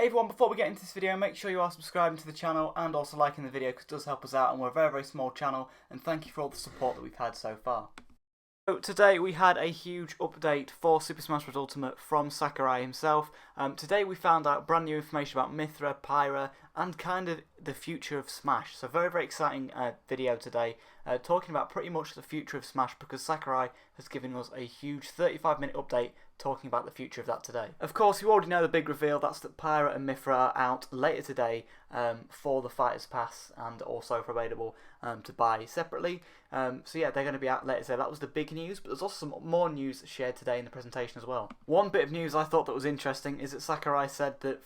Hey everyone, before we get into this video, make sure you are subscribing to the channel and also liking the video because it does help us out, and we're a very small channel, and thank you for all the support that we've had so far. So today we had a huge update for Super Smash Bros. Ultimate from Sakurai himself. Today we found out brand new information about Mythra, Pyra, and kind of the future of Smash. So very exciting video today, talking about pretty much the future of Smash, because Sakurai has given us a huge 35-minute update talking about the future of that today. Of course, you already know the big reveal, that's that Pyra and Mythra are out later today for the Fighters Pass, and also for available to buy separately. So yeah, they're going to be out later today. That was the big news, but there's also some more news shared today in the presentation as well. One bit of news I thought that was interesting is that Sakurai said that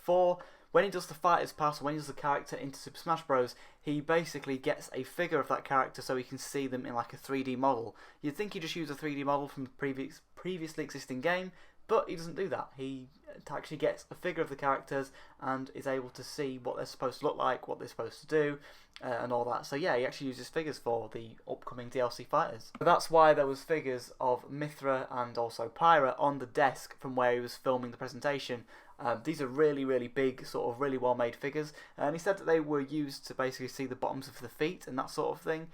when he does the Fighters Pass, or when he does the character into Super Smash Bros, he basically gets a figure of that character so he can see them in like a 3D model. You'd think he'd just use a 3D model from the previously existing game, but he doesn't do that. He actually gets a figure of the characters and is able to see what they're supposed to look like, what they're supposed to do, and all that. So yeah, he actually uses figures for the upcoming DLC fighters. So that's why there was figures of Mythra and also Pyra on the desk from where he was filming the presentation. These are really big, sort of really well made figures, and he said that they were used to basically see the bottoms of the feet and that sort of thing,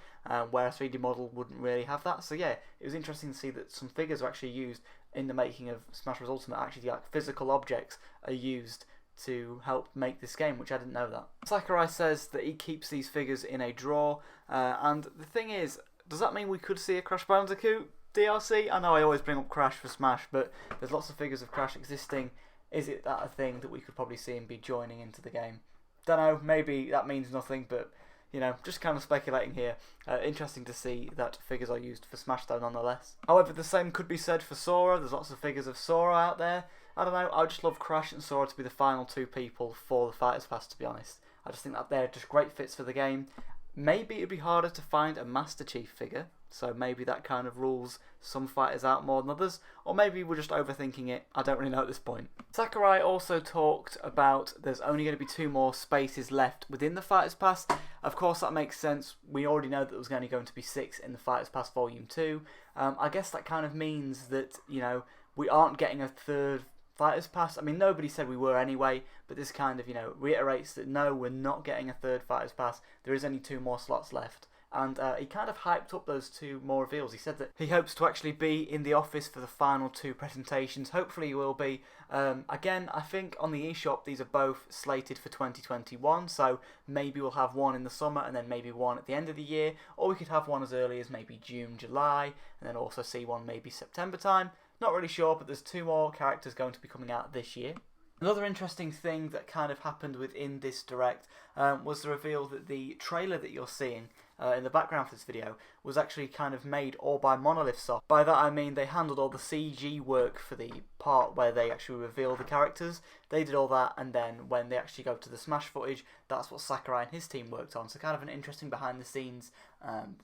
where a 3D model wouldn't really have that. So yeah, it was interesting to see that some figures are actually used in the making of Smash Bros. Ultimate. Actually, like physical objects are used to help make this game, which I didn't know that. Sakurai says that he keeps these figures in a drawer, and the thing is, does that mean we could see a Crash Bandicoot DLC? I know I always bring up Crash for Smash, but there's lots of figures of Crash existing. Is it that a thing that we could probably see him be joining into the game? Don't know, maybe that means nothing, but you know, just kind of speculating here. Interesting to see that figures are used for Smash though, nonetheless. However, the same could be said for Sora. There's lots of figures of Sora out there. I don't know, I would just love Crash and Sora to be the final two people for the Fighters Pass, to be honest. I just think that they're just great fits for the game. Maybe it'd be harder to find a Master Chief figure, so maybe that kind of rules some fighters out more than others, or maybe we're just overthinking it. I don't really know at this point. Sakurai also talked about there's only going to be 2 more spaces left within the Fighters Pass. Of course, that makes sense. We already know that there was only going to be 6 in the Fighters Pass Volume 2. I guess that kind of means that, you know, we aren't getting a third Fighters Pass. I mean, nobody said we were anyway, but this kind of, you know, reiterates that no, we're not getting a third Fighters Pass. There is only 2 more slots left. And he kind of hyped up those 2 more reveals. He said that he hopes to actually be in the office for the final 2 presentations. Hopefully he will be. Again, I think on the eShop these are both slated for 2021, so maybe we'll have one in the summer and then maybe one at the end of the year, or we could have one as early as maybe June, July, and then also see one maybe September time. Not really sure, but there's 2 more characters going to be coming out this year. Another interesting thing that kind of happened within this direct was the reveal that the trailer that you're seeing in the background for this video was actually kind of made all by Monolith Soft. By that I mean they handled all the CG work for the part where they actually reveal the characters. They did all that, and then when they actually go to the Smash footage, that's what Sakurai and his team worked on. So kind of an interesting behind the scenes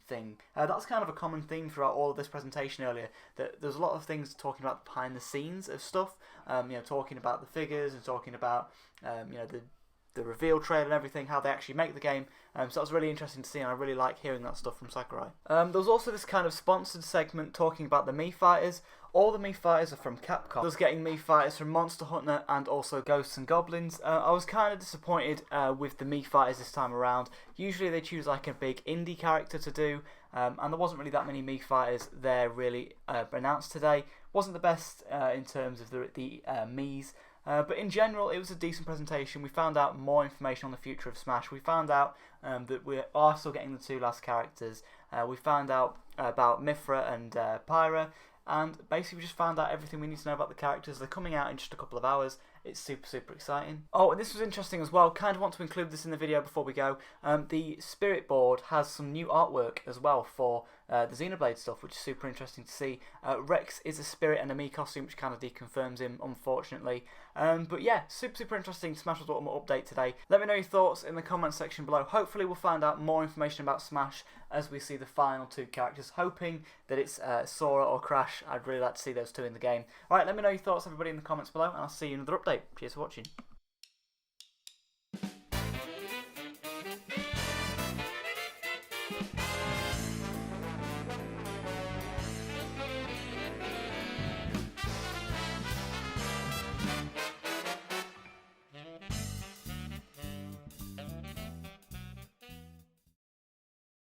thing. That's kind of a common theme throughout all of this presentation earlier, that there's a lot of things talking about behind the scenes of stuff, you know, talking about the figures and talking about you know, the reveal trailer and everything, how they actually make the game. So that was really interesting to see, and I really like hearing that stuff from Sakurai. There was also this kind of sponsored segment talking about the Mii Fighters. All the Mii Fighters are from Capcom. I was getting Mii Fighters from Monster Hunter and also Ghosts and Goblins. I was kind of disappointed with the Mii Fighters this time around. Usually they choose like a big indie character to do, and there wasn't really that many Mii Fighters there really announced today. Wasn't the best in terms of the Miis. But in general, it was a decent presentation. We found out more information on the future of Smash. We found out that we are still getting the 2 last characters. We found out about Mythra and Pyra, and basically we just found out everything we need to know about the characters. They're coming out in just a couple of hours. It's super exciting. Oh, and this was interesting as well. Kind of want to include this in the video before we go. The Spirit board has some new artwork as well for the Xenoblade stuff, which is super interesting to see. Rex is a Spirit and a Mii costume, which kind of deconfirms him, unfortunately. But yeah, super interesting Smash Bros. Ultimate update today. Let me know your thoughts in the comments section below. Hopefully we'll find out more information about Smash as we see the final 2 characters. Hoping that it's Sora or Crash. I'd really like to see those 2 in the game. Alright, let me know your thoughts, everybody, in the comments below, and I'll see you in another update. Cheers for watching.